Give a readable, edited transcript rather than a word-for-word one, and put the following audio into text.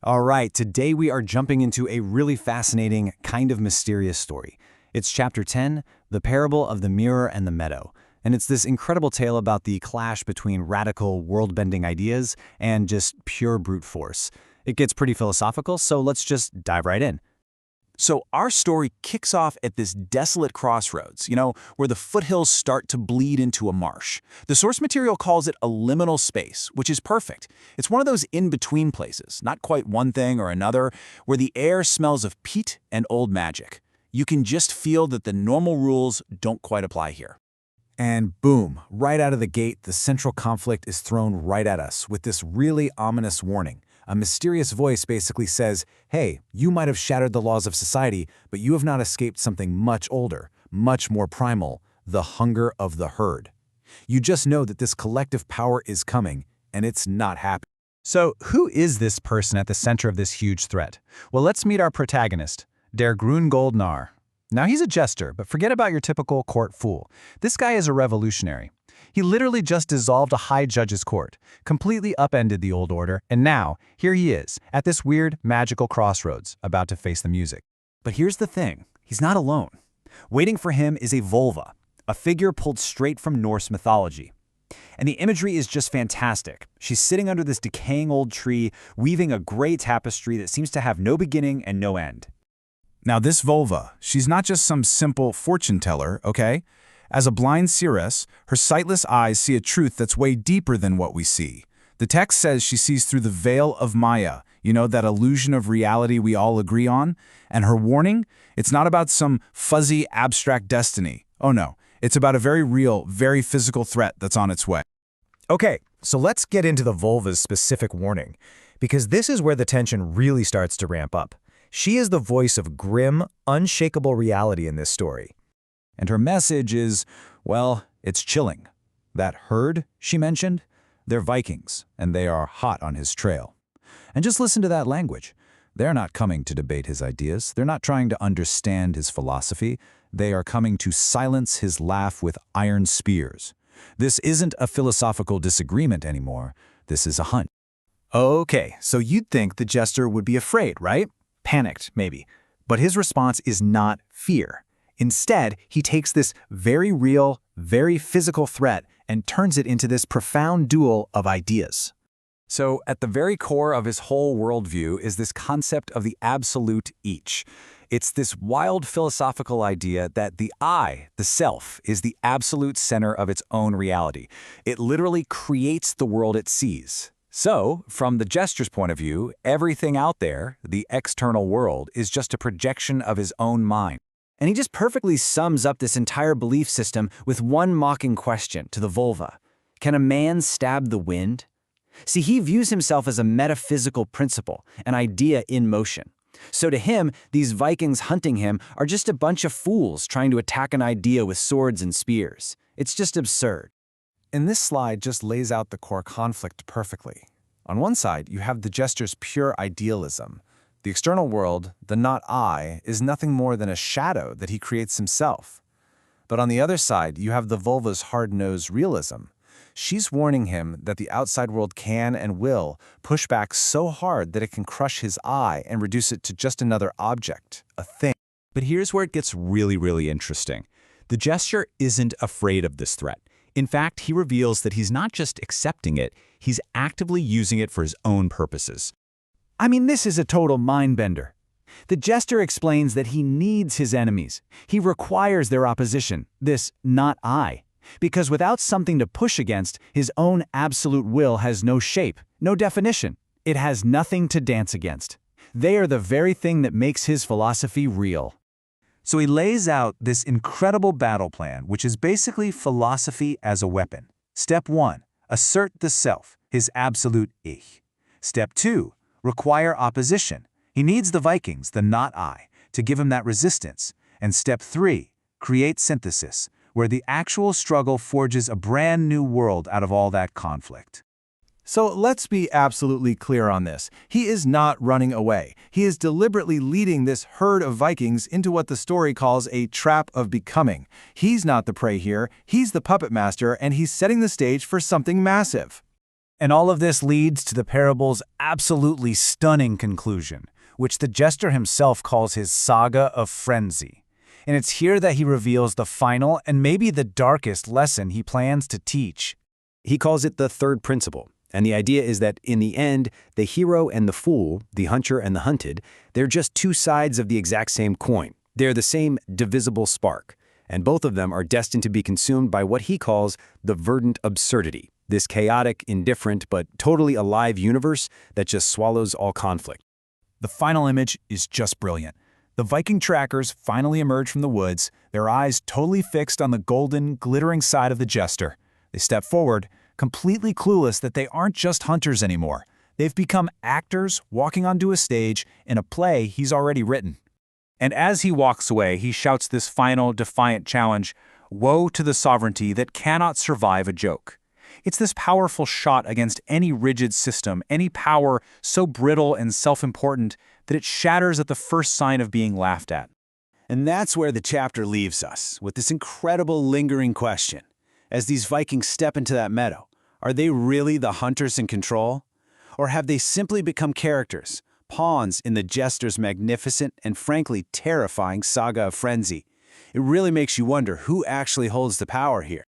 All right, today we are jumping into a really fascinating, kind of mysterious story. It's chapter 10, The Parable of the Mirror and the Meadow. And it's this incredible tale about the clash between radical, world-bending ideas and just pure brute force. It gets pretty philosophical, so let's just dive right in. So our story kicks off at this desolate crossroads, where the foothills start to bleed into a marsh. The source material calls it a liminal space, which is perfect. It's one of those in-between places, not quite one thing or another, where the air smells of peat and old magic. You can just feel that the normal rules don't quite apply here. And boom, right out of the gate, the central conflict is thrown right at us with this really ominous warning. A mysterious voice basically says, hey, you might have shattered the laws of society, but you have not escaped something much older, much more primal, the hunger of the herd. You just know that this collective power is coming, and it's not happy. So, who is this person at the center of this huge threat? Well, let's meet our protagonist, Der Grüngoldnar. Now, he's a jester, but forget about your typical court fool. This guy is a revolutionary. He literally just dissolved a high judge's court, completely upended the old order, and now, here he is, at this weird, magical crossroads, about to face the music. But here's the thing, he's not alone. Waiting for him is a vulva, a figure pulled straight from Norse mythology. And the imagery is just fantastic. She's sitting under this decaying old tree, weaving a gray tapestry that seems to have no beginning and no end. Now this vulva, she's not just some simple fortune teller, okay? As a blind seeress, her sightless eyes see a truth that's way deeper than what we see. The text says she sees through the veil of Maya, that illusion of reality we all agree on. And her warning? It's not about some fuzzy, abstract destiny. Oh no, it's about a very real, very physical threat that's on its way. Okay, so let's get into the vulva's specific warning, because this is where the tension really starts to ramp up. She is the voice of grim, unshakable reality in this story. And her message is, well, it's chilling. That herd she mentioned, they're Vikings, and they are hot on his trail. And just listen to that language. They're not coming to debate his ideas. They're not trying to understand his philosophy. They are coming to silence his laugh with iron spears. This isn't a philosophical disagreement anymore. This is a hunt. Okay, so you'd think the jester would be afraid, right? Panicked, maybe. But his response is not fear. Instead, he takes this very real, very physical threat and turns it into this profound duel of ideas. So, at the very core of his whole worldview is this concept of the absolute each. It's this wild philosophical idea that the I, the self, is the absolute center of its own reality. It literally creates the world it sees. So, from the jester's point of view, everything out there, the external world, is just a projection of his own mind. And he just perfectly sums up this entire belief system with one mocking question to the vulva. Can a man stab the wind? See, he views himself as a metaphysical principle, an idea in motion. So to him, these Vikings hunting him are just a bunch of fools trying to attack an idea with swords and spears. It's just absurd. And this slide just lays out the core conflict perfectly. On one side, you have the jester's pure idealism. The external world, the not I, is nothing more than a shadow that he creates himself. But on the other side, you have the vulva's hard-nosed realism. She's warning him that the outside world can and will push back so hard that it can crush his I and reduce it to just another object, a thing. But here's where it gets really, really interesting. The jester isn't afraid of this threat. In fact, he reveals that he's not just accepting it, he's actively using it for his own purposes. I mean, this is a total mind-bender. The jester explains that he needs his enemies. He requires their opposition, this not I. Because without something to push against, his own absolute will has no shape, no definition. It has nothing to dance against. They are the very thing that makes his philosophy real. So he lays out this incredible battle plan, which is basically philosophy as a weapon. Step 1, assert the self, his absolute ich. Step 2, require opposition. He needs the Vikings, the not I, to give him that resistance. And step 3, create synthesis, where the actual struggle forges a brand new world out of all that conflict. So let's be absolutely clear on this. He is not running away. He is deliberately leading this herd of Vikings into what the story calls a trap of becoming. He's not the prey here, he's the puppet master, and he's setting the stage for something massive. And all of this leads to the parable's absolutely stunning conclusion, which the jester himself calls his saga of frenzy. And it's here that he reveals the final and maybe the darkest lesson he plans to teach. He calls it the third principle, and the idea is that in the end, the hero and the fool, the hunter and the hunted, they're just two sides of the exact same coin. They're the same divisible spark, and both of them are destined to be consumed by what he calls the verdant absurdity, this chaotic, indifferent, but totally alive universe that just swallows all conflict. The final image is just brilliant. The Viking trackers finally emerge from the woods, their eyes totally fixed on the golden, glittering side of the jester. They step forward, completely clueless that they aren't just hunters anymore. They've become actors walking onto a stage in a play he's already written. And as he walks away, he shouts this final, defiant challenge, "Woe to the sovereignty that cannot survive a joke." It's this powerful shot against any rigid system, any power so brittle and self-important that it shatters at the first sign of being laughed at. And that's where the chapter leaves us, with this incredible lingering question. As these Vikings step into that meadow, are they really the hunters in control? Or have they simply become characters, pawns in the jester's magnificent and frankly terrifying saga of frenzy? It really makes you wonder who actually holds the power here.